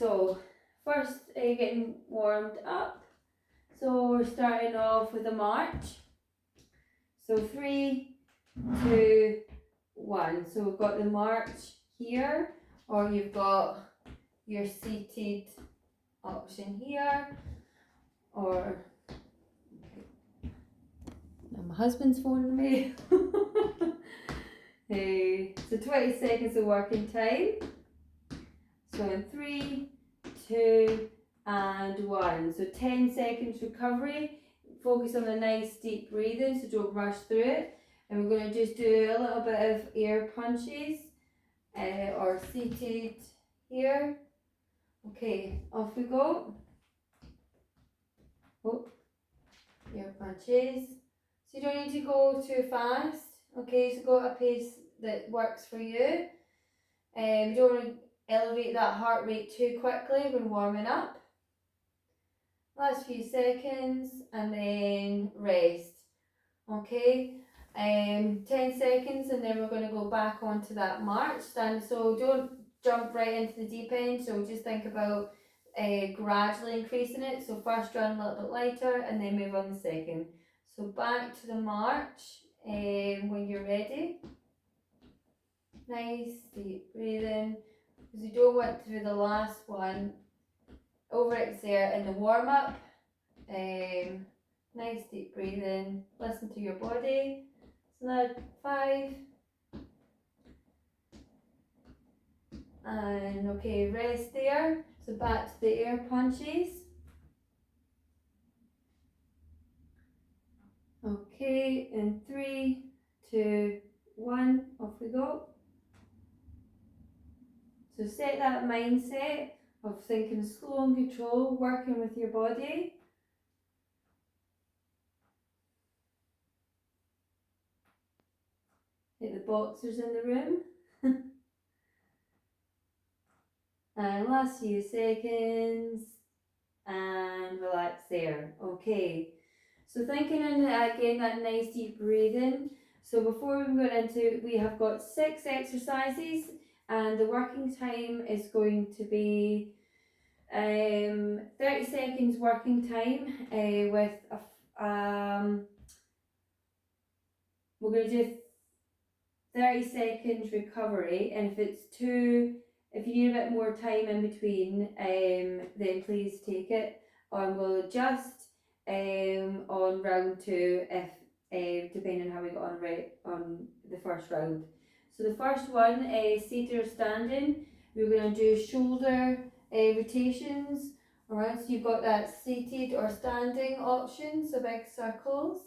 So first, getting warmed up. So we're starting off with a march. So 3, 2, 1. So we've got the march here, or you've got your seated option here, or my husband's phoning me. Hey, so 20 seconds of working time. So in 3, 2, and 1. So 10 seconds recovery. Focus on a nice deep breathing, so don't rush through it. And we're going to just do a little bit of air punches, or seated here. Okay, off we go. Oh, air punches. So you don't need to go too fast. Okay, so go at a pace that works for you. You don't want to elevate that heart rate too quickly when warming up. Last few seconds and then rest. Okay, 10 seconds and then we're going to go back onto that march. So don't jump right into the deep end, so just think about gradually increasing it. So first run a little bit lighter and then move on the second. So back to the march when you're ready. Nice deep breathing, because you don't want to do the last one overexert in the warm-up. Nice deep breathing, listen to your body. So now 5, and okay, rest there. So back to the air punches. Okay, in 3, 2, 1, off we go. So set that mindset of thinking slow and control, working with your body. Get the boxers in the room. And last few seconds, and relax there. Okay, so thinking in again that nice deep breathing. So before we go into, we have got 6 exercises, and the working time is going to be 30 seconds working time with we're going to do 30 seconds recovery, and if you need a bit more time in between, then please take it, and we'll adjust on round 2 if depending on how we got on the first round. So the first one is seated or standing. We're going to do shoulder rotations. Alright, so you've got that seated or standing option, so big circles.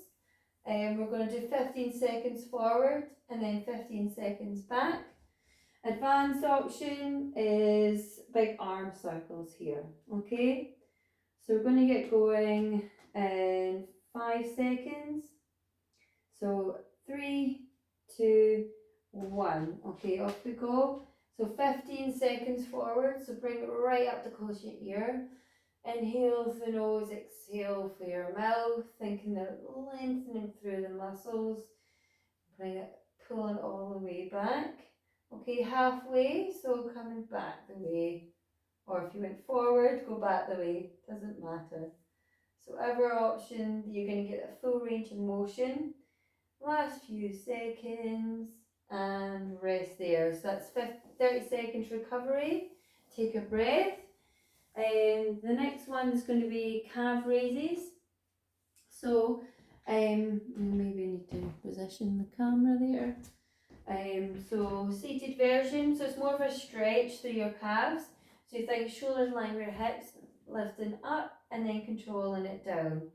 We're going to do 15 seconds forward and then 15 seconds back. Advanced option is big arm circles here. Okay, so we're going to get going in 5 seconds. So 3, 2, 1. Okay, off we go. So 15 seconds forward, so bring it right up to close to your ear. Inhale through the nose, exhale through your mouth, thinking that lengthening through the muscles. Bring it, pulling all the way back. Okay, halfway, so coming back the way. Or if you went forward, go back the way, doesn't matter. So whatever option, you're going to get a full range of motion. Last few seconds and rest there. So that's 30 seconds recovery. Take a breath. The next one is going to be calf raises. So maybe I need to position the camera there. So seated version, so it's more of a stretch through your calves. So you think shoulders in line with your hips, lifting up and then controlling it down.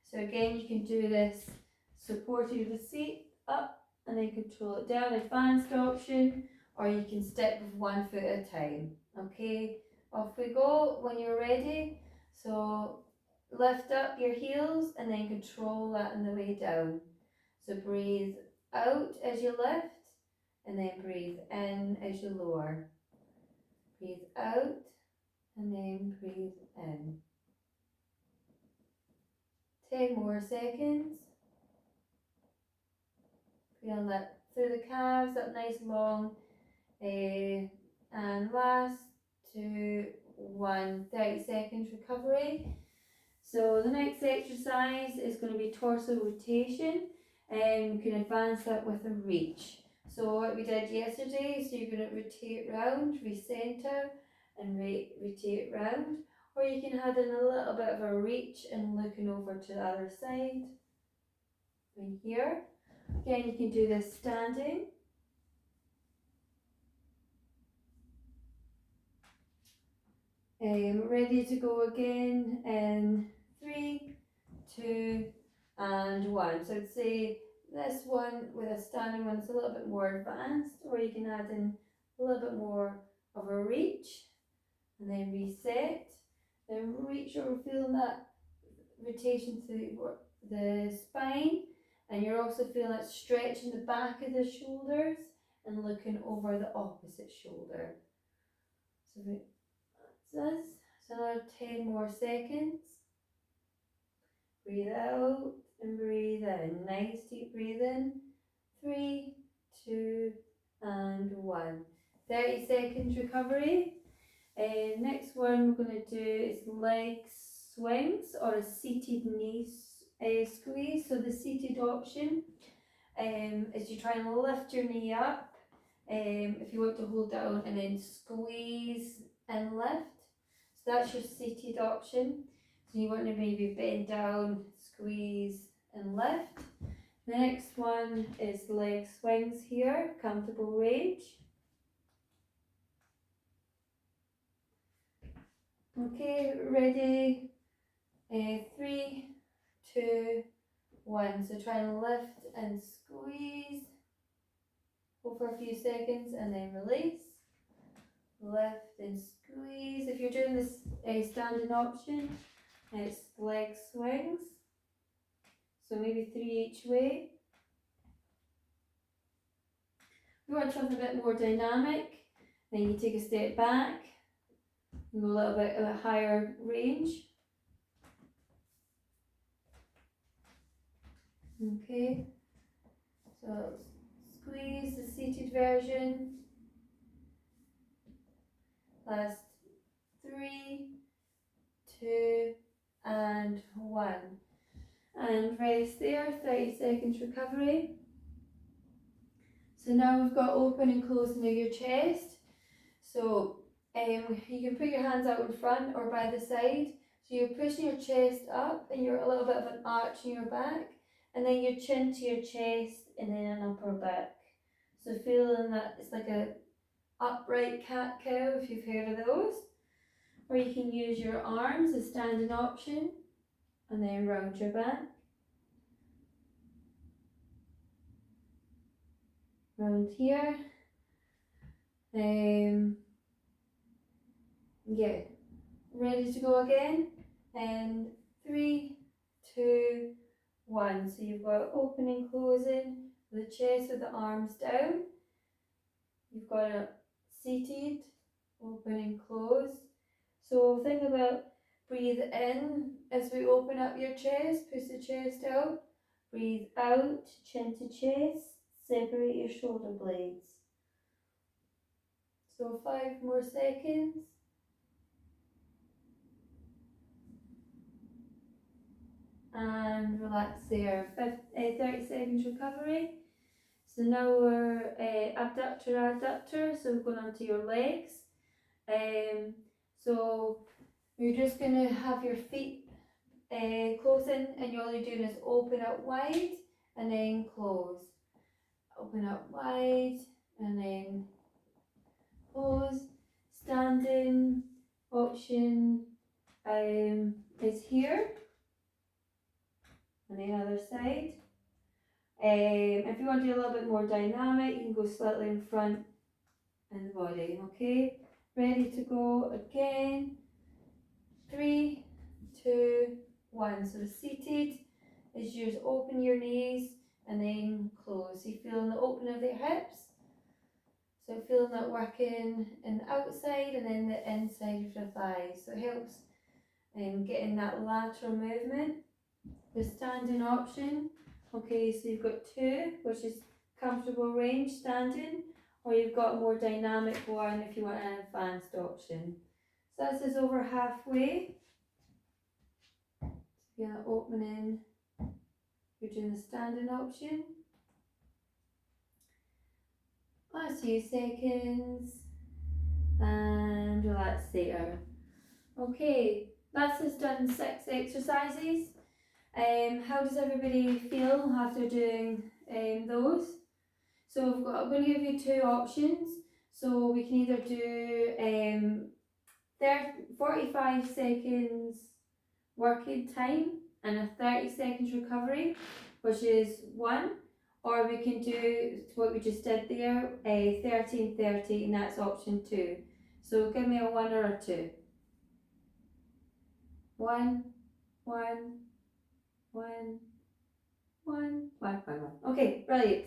So again, you can do this supported with the seat, up and then control it down, advanced option, or you can stick with 1 foot at a time. Okay, off we go when you're ready. So lift up your heels and then control that on the way down. So breathe out as you lift and then breathe in as you lower. Breathe out and then breathe in. 10 more seconds. Feeling that through the calves, that nice long, and last 2, 1, 30 seconds recovery. So the next exercise is going to be torso rotation, and you can advance that with a reach. So what we did yesterday, so you're going to rotate round, recenter, and rotate round, or you can add in a little bit of a reach and looking over to the other side. And here, again you can do this standing. Ready to go again in 3, 2, and 1. So I'd say this one with a standing one is a little bit more advanced, or you can add in a little bit more of a reach, and then reset. Then reach over, feeling that rotation through the spine, and you're also feeling that stretch in the back of the shoulders and looking over the opposite shoulder. So that's this. So another 10 more seconds. Breathe out and breathe in. Nice deep breathe in. 3, 2, and 1. 30 seconds recovery. Next one we're going to do is leg swings or a seated knee squeeze. So the seated option is you try and lift your knee up. If you want to hold down and then squeeze and lift. So that's your seated option. So you want to maybe bend down, squeeze and lift. The next one is leg swings here, comfortable range. Okay, ready? 3, 2, 1. So try and lift and squeeze. Hold for a few seconds and then release. Lift and squeeze. If you're doing this standing option, it's leg swings. So maybe 3 each way. If you want something a bit more dynamic, then you take a step back and go a little bit of a higher range. Okay, so squeeze the seated version. Last 3, 2, and 1. And rest there, 30 seconds recovery. So now we've got open and closing of your chest. So you can put your hands out in front or by the side. So you're pushing your chest up and you're a little bit of an arch in your back, and then your chin to your chest and then an upper back. So feeling that it's like a upright cat cow, if you've heard of those. Or you can use your arms as standing option and then round your back. Round here. Yeah, ready to go again. And 3, 2, 1. So you've got opening, closing, the chest with the arms down. You've got a seated, open and close. So think about breathe in as we open up your chest, push the chest out. Breathe out, chin to chest, separate your shoulder blades. So 5 more seconds. And relax there. 30 seconds recovery. So now we're abductor, so we're going on to your legs. So you're just going to have your feet closing, and all you're doing is open up wide and then close. Open up wide and then close. Standing option is here. On the other side. If you want to do a little bit more dynamic, you can go slightly in front and the body. Okay, ready to go again. 3, 2, 1. So seated is you just open your knees and then close. You feeling the opening of the hips. So feeling that working in the outside and then the inside of the thighs. So it helps getting that lateral movement. The standing option. Okay, so you've got 2, which is comfortable range standing, or you've got a more dynamic one if you want an advanced option. So this is over halfway. So you're opening, you're doing the standing option. Last few seconds and relax there. Okay, that's us done 6 exercises. How does everybody feel after doing those? So I'm going to give you two options. So we can either do 45 seconds working time and a 30 seconds recovery, which is 1, or we can do what we just did there, a 30 and 30, and that's option 2. So give me a 1 or a 2. 1, 1, 1, 1, 1, 1, 1. Okay, brilliant.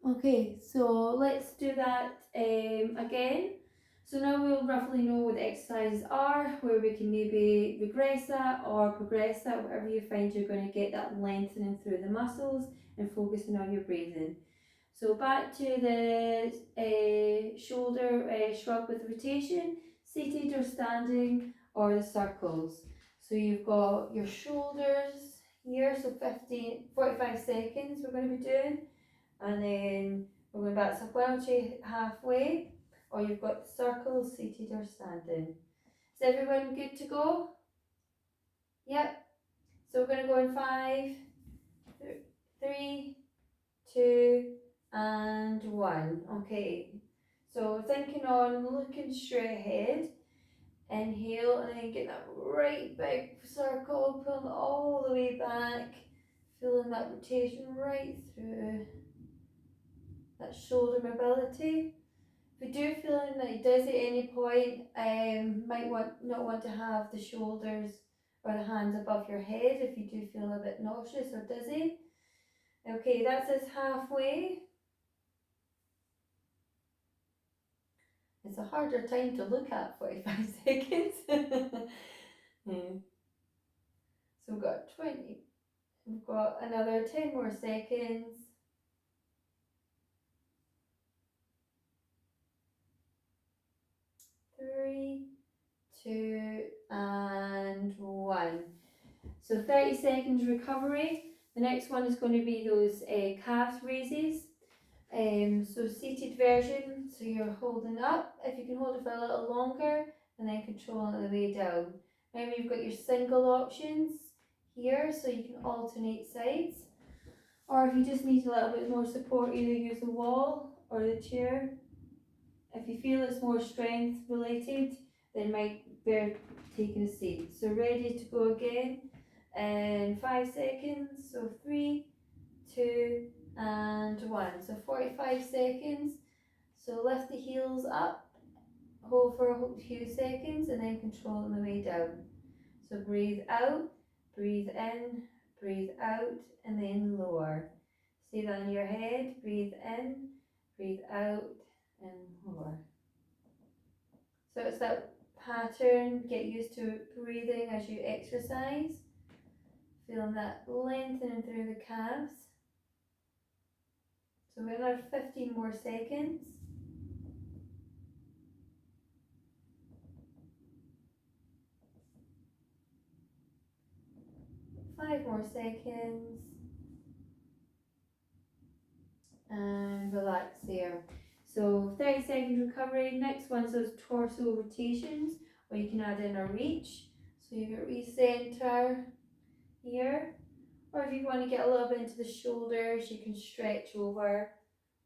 Okay, so let's do that again. So now we'll roughly know what the exercises are, where we can maybe regress that or progress that, whatever you find you're going to get that lengthening through the muscles and focusing on your breathing. So back to the shoulder shrug with rotation, seated or standing, or the circles. So you've got your shoulders here, so 45 seconds we're going to be doing. And then we're going back to Welchie halfway, or you've got the circle, seated or standing. Is everyone good to go? Yep. So we're going to go in 5, 3, 2, and 1. Okay. So thinking on looking straight ahead. Inhale and then get that right big circle, pulling all the way back, feeling that rotation right through that shoulder mobility. If you do feeling like dizzy at any point, might not want to have the shoulders or the hands above your head if you do feel a bit nauseous or dizzy. Okay, that's us halfway. It's a harder time to look at 45 seconds. Yeah. So we've got 20. We've got another 10 more seconds. 3, 2, and 1. So 30 seconds recovery. The next one is going to be those calves raises. So seated version, so you're holding up. If you can hold it for a little longer, and then control it the way down. Remember, you've got your single options here, so you can alternate sides. Or if you just need a little bit more support, either use the wall or the chair. If you feel it's more strength related, then might bear taking a seat. So ready to go again in 5 seconds. So 3, 2, and 1. So 45 seconds. So lift the heels up, hold for a few seconds, and then control on the way down. So breathe out, breathe in, breathe out, and then lower. Stay that in your head. Breathe in, breathe out, and lower. So it's that pattern. Get used to breathing as you exercise. Feeling that lengthening through the calves. So we're another 15 more seconds. 5 more seconds. And relax there. So 30 seconds recovery. Next one's those torso rotations, or you can add in a reach. So you get recenter here. Or if you want to get a little bit into the shoulders, you can stretch over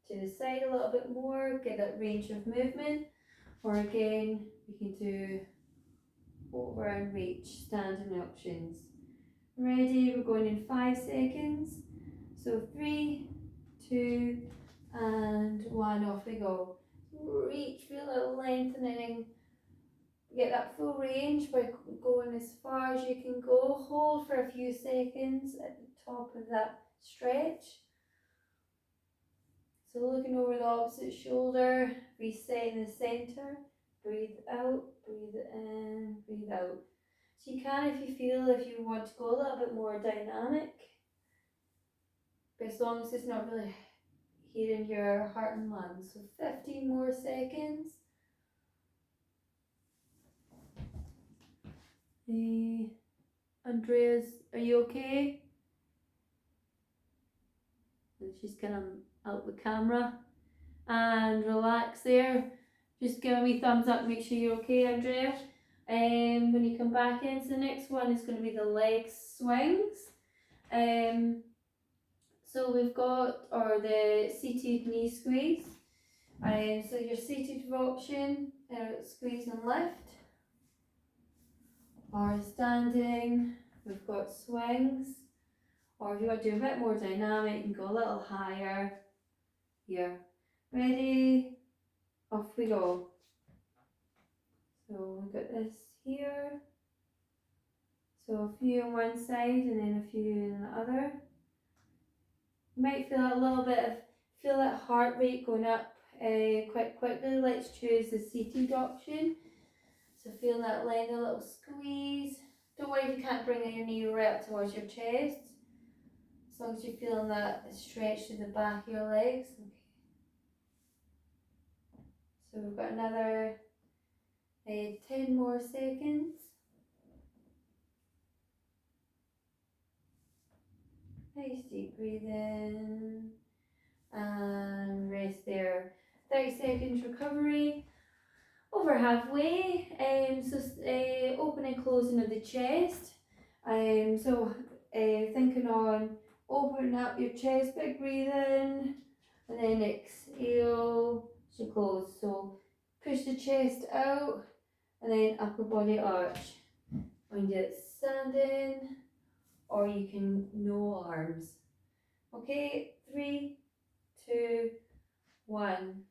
to the side a little bit more, get that range of movement. Or again, you can do over and reach, standing options. Ready, we're going in 5 seconds. So 3, 2, and 1, off we go. Reach, feel that lengthening. Get that full range by going as far as you can go. Hold for a few seconds at the top of that stretch. So looking over the opposite shoulder, reset in the center. Breathe out, breathe in, breathe out. So you can, if you feel, if you want to go a little bit more dynamic, but as long as it's not really hitting your heart and lungs. So 15 more seconds. Andrea's, are you okay? And she's kind of out the camera. And relax there. Just give me thumbs up, make sure you're okay, Andrea. When you come back in, so the next one is going to be the leg swings. So we've got, or the seated knee squeeze. So your seated option, squeeze and lift. Or standing, we've got swings. Or if you want to do a bit more dynamic, you can go a little higher. Here. Ready? Off we go. So we've got this here. So a few on one side and then a few on the other. You might feel a little bit of, feel that heart rate going up quite quickly. Let's choose the seated option. So feel that leg, a little squeeze. Don't worry if you can't bring your knee right up towards your chest. As long as you're feeling that stretch to the back of your legs. Okay. So we've got another 10 more seconds. Nice deep breathe in and rest there. 30 seconds recovery. Over halfway. Open and closing of the chest. Thinking on open up your chest, big breathe in, and then exhale to close. So push the chest out and then upper body arch. When you do it standing, or you can no arms. Okay, 3, 2, 1.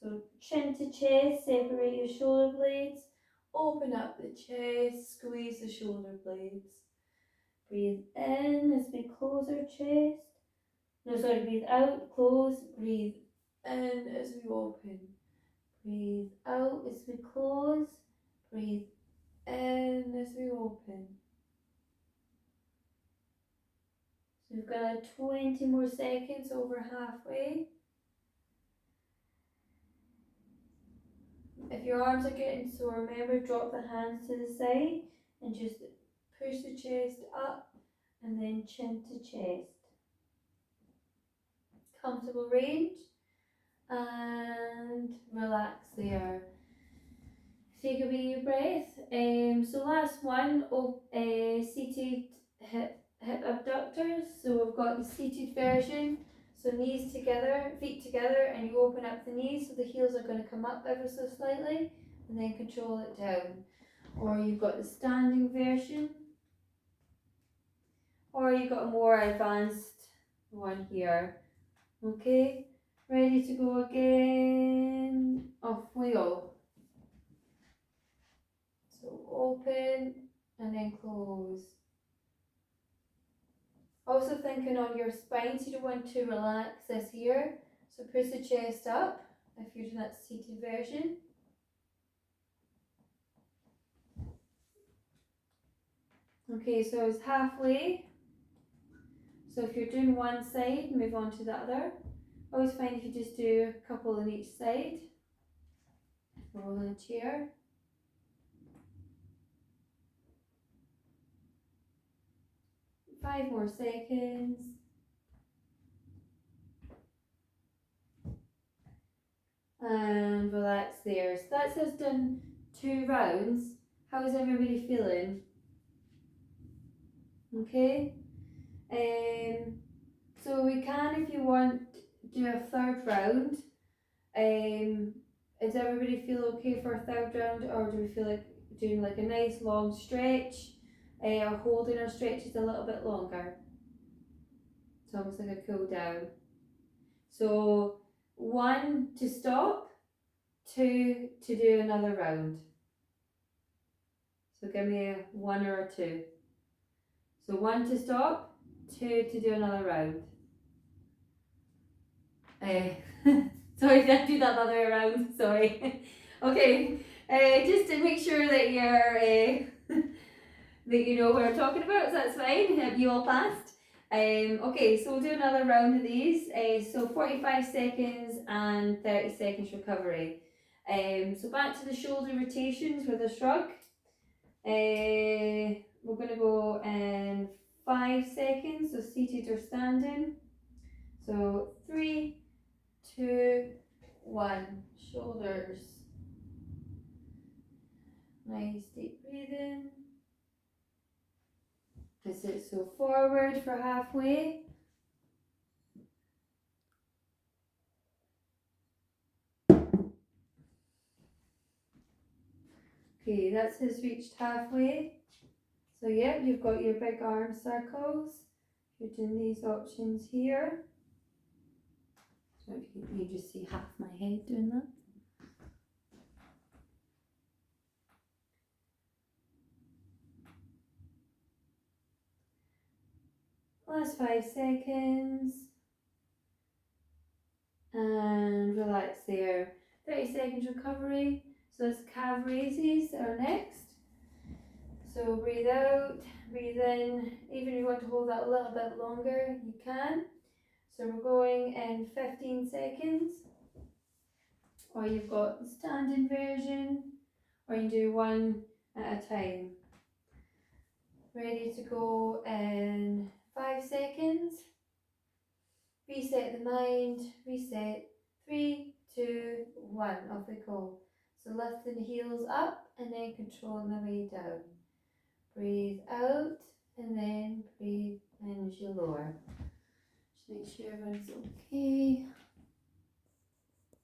So chin to chest, separate your shoulder blades, open up the chest, squeeze the shoulder blades. Breathe in as we close our chest. Breathe out, close, breathe in as we open. Breathe out as we close, breathe in as we open. So we've got 20 more seconds, over halfway. If your arms are getting sore, remember, drop the hands to the side and just push the chest up and then chin to chest. Comfortable range and relax there. Take a wee breath. So last one, seated hip abductors. So we've got the seated version. So knees together, feet together, and you open up the knees so the heels are going to come up ever so slightly and then control it down. Or you've got the standing version. Or you've got a more advanced one here. Okay, ready to go again. Off we go. So open and then close. Also thinking on your spine, so you don't want to relax this here. So push the chest up if you're doing that seated version. Okay, so it's halfway. So if you're doing one side, move on to the other. Always find if you just do a couple on each side. Roll in a chair. Five more seconds. And relax there. So that's us done 2 rounds. How is everybody feeling? Okay. So we can, if you want, do a 3rd round. Does everybody feel okay for a 3rd round, or do we feel like doing like a nice long stretch, or holding our stretches a little bit longer? It's almost like a cool down. So 1 to stop, 2 to do another round. So give me a 1 or a 2. So 1 to stop, 2 to do another round. Sorry, did I do that the other way around? Sorry. Okay, just to make sure that you're that you know what I'm talking about, so that's fine. Have you all passed? Okay, so we'll do another round of these. So 45 seconds and 30 seconds recovery. So back to the shoulder rotations with a shrug. We're going to go in 5 seconds, so seated or standing. So 3, 2, 1. Shoulders. Nice deep breathing. This is so forward for halfway. Okay, that's his reached halfway. So yeah, you've got your big arm circles. You're doing these options here. So if you just see half my head doing that. Last 5 seconds. And relax there. 30 seconds recovery. So that's calf raises are next. So breathe out, breathe in. Even if you want to hold that a little bit longer, you can. So we're going in 15 seconds. Or you've got the standing version, or you do one at a time. Ready to go in 5 seconds. Reset the mind, reset. 3, 2, 1, off we go. So lifting the heels up and then controlling the way down. Breathe out and then breathe in as you lower. Just make sure everyone's okay.